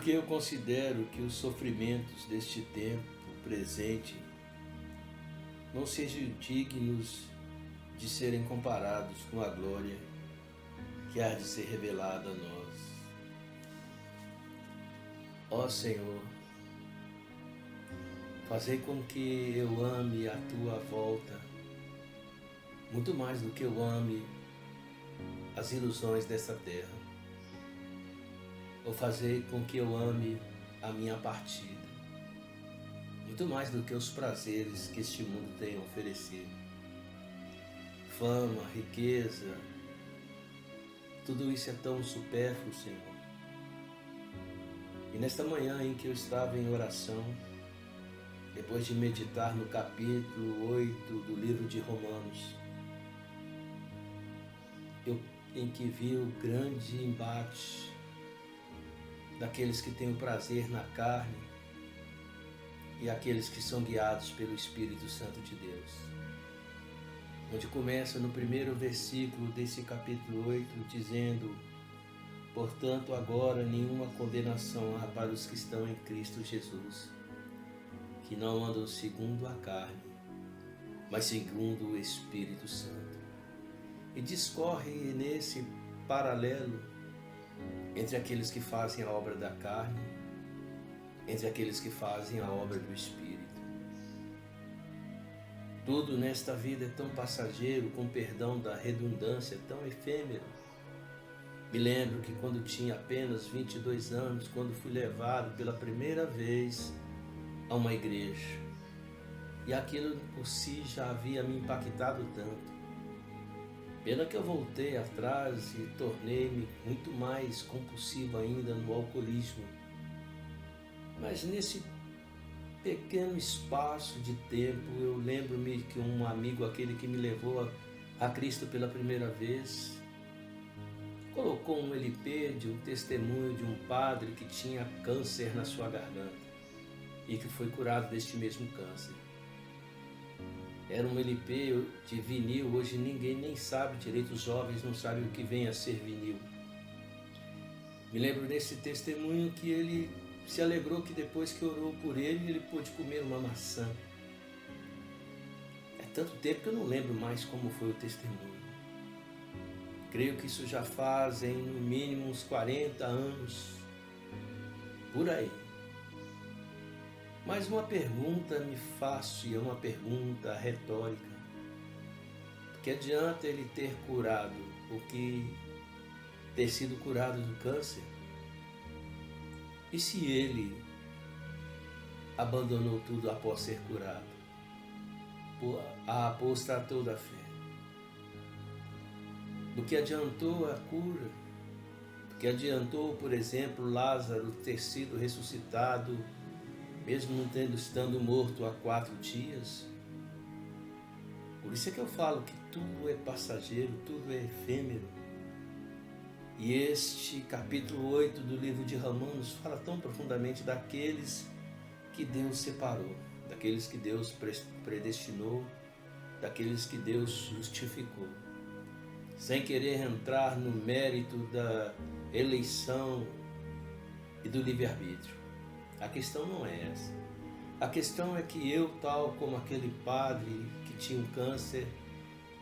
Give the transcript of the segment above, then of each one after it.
Porque eu considero que os sofrimentos deste tempo presente não sejam dignos de serem comparados com a glória que há de ser revelada a nós. Ó Senhor, fazei com que eu ame a Tua volta, muito mais do que eu ame as ilusões dessa terra. Ou fazei com que eu ame a minha partida, muito mais do que os prazeres que este mundo tem a oferecer. Fama, riqueza, tudo isso é tão supérfluo, Senhor. E nesta manhã em que eu estava em oração, depois de meditar no capítulo 8 do livro de Romanos, em que vi o grande embate daqueles que têm o prazer na carne e aqueles que são guiados pelo Espírito Santo de Deus. Onde começa no primeiro versículo desse capítulo 8, dizendo: portanto, agora nenhuma condenação há para os que estão em Cristo Jesus, que não andam segundo a carne, mas segundo o Espírito Santo. E discorre nesse paralelo entre aqueles que fazem a obra da carne, entre aqueles que fazem a obra do Espírito. Tudo nesta vida é tão passageiro, com perdão da redundância, tão efêmero. Me lembro que quando tinha apenas 22 anos, quando fui levado pela primeira vez a uma igreja, e aquilo por si já havia me impactado tanto. Pena que eu voltei atrás e tornei-me muito mais compulsivo ainda no alcoolismo. Mas nesse pequeno espaço de tempo, eu lembro-me que um amigo, aquele que me levou a Cristo pela primeira vez, colocou um LP de um testemunho de um padre que tinha câncer na sua garganta e que foi curado deste mesmo câncer. Era um LP de vinil, hoje ninguém nem sabe direito, os jovens não sabem o que vem a ser vinil. Me lembro desse testemunho que ele se alegrou que depois que orou por ele pôde comer uma maçã. É tanto tempo que eu não lembro mais como foi o testemunho. Creio que isso já fazem no mínimo uns 40 anos, por aí. Mas uma pergunta me faço, e é uma pergunta retórica. Que adianta ele ter curado, ter sido curado do câncer? E se ele abandonou tudo após ser curado? Apostatou da fé. Do que adiantou a cura? Do que adiantou, por exemplo, Lázaro ter sido ressuscitado, mesmo não estando morto há 4 dias? Por isso é que eu falo que tudo é passageiro, tudo é efêmero. E este capítulo 8 do livro de Romanos fala tão profundamente daqueles que Deus separou, daqueles que Deus predestinou, daqueles que Deus justificou. Sem querer entrar no mérito da eleição e do livre-arbítrio. A questão não é essa. A questão é que eu, tal como aquele padre que tinha um câncer,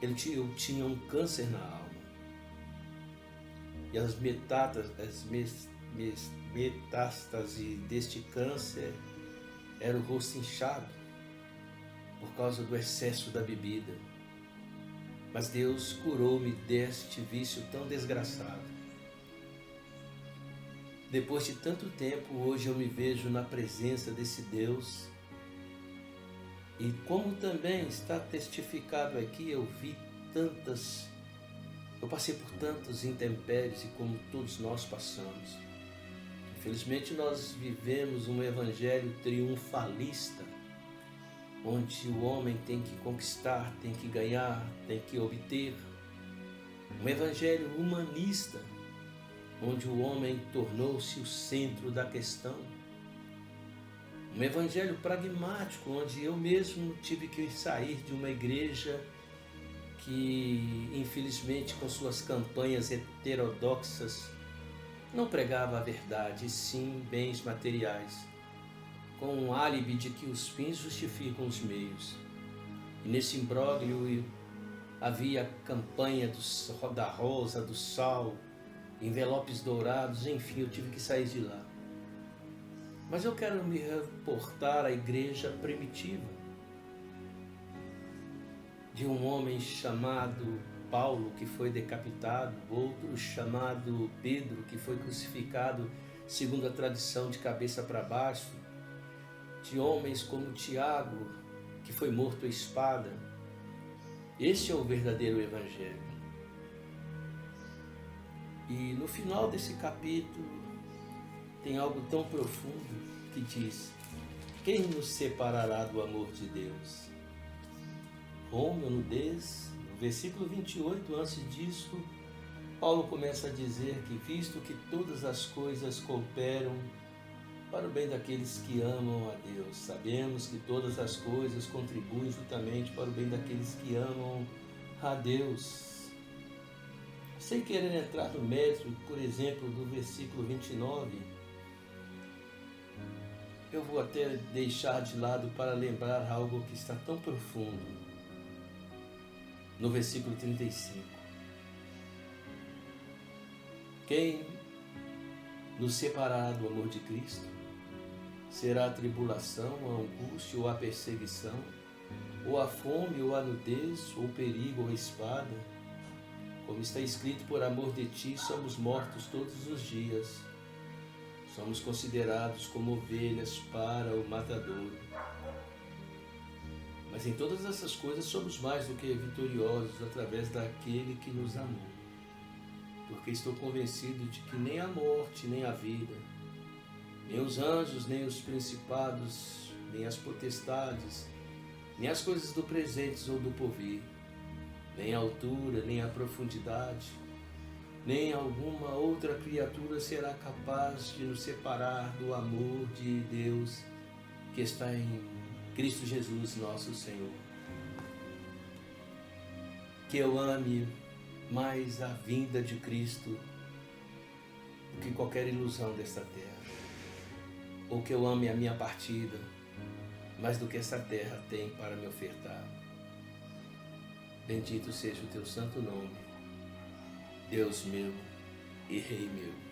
eu tinha um câncer na alma. E as metástases deste câncer eram o rosto inchado por causa do excesso da bebida. Mas Deus curou-me deste vício tão desgraçado. Depois de tanto tempo, hoje eu me vejo na presença desse Deus. E como também está testificado aqui, eu passei por tantos intempéries, e como todos nós passamos. Infelizmente nós vivemos um evangelho triunfalista, onde o homem tem que conquistar, tem que ganhar, tem que obter. Um evangelho humanista, onde o homem tornou-se o centro da questão. Um evangelho pragmático, onde eu mesmo tive que sair de uma igreja que, infelizmente, com suas campanhas heterodoxas, não pregava a verdade, e sim bens materiais, com um álibi de que os fins justificam os meios. E nesse imbróglio havia a campanha da rosa, do sal, envelopes dourados, enfim, eu tive que sair de lá. Mas eu quero me reportar à igreja primitiva, de um homem chamado Paulo, que foi decapitado, outro chamado Pedro, que foi crucificado, segundo a tradição, de cabeça para baixo, de homens como Tiago, que foi morto à espada. Este é o verdadeiro evangelho. E no final desse capítulo tem algo tão profundo que diz: quem nos separará do amor de Deus? Fome ou nudez? No versículo 28, antes disso, Paulo começa a dizer que, visto que todas as coisas cooperam para o bem daqueles que amam a Deus, sabemos que todas as coisas contribuem juntamente para o bem daqueles que amam a Deus. Sem querer entrar no mérito, por exemplo, do versículo 29, eu vou até deixar de lado para lembrar algo que está tão profundo. No versículo 35. Quem nos separará do amor de Cristo? Será a tribulação, a angústia ou a perseguição, ou a fome ou a nudez, ou o perigo ou a espada? Como está escrito, por amor de ti somos mortos todos os dias. Somos considerados como ovelhas para o matador. Mas em todas essas coisas somos mais do que vitoriosos através daquele que nos amou. Porque estou convencido de que nem a morte, nem a vida, nem os anjos, nem os principados, nem as potestades, nem as coisas do presente ou do porvir, nem a altura, nem a profundidade, nem alguma outra criatura será capaz de nos separar do amor de Deus que está em Cristo Jesus, nosso Senhor. Que eu ame mais a vinda de Cristo do que qualquer ilusão desta terra, ou que eu ame a minha partida mais do que essa terra tem para me ofertar. Bendito seja o teu santo nome, Deus meu e Rei meu.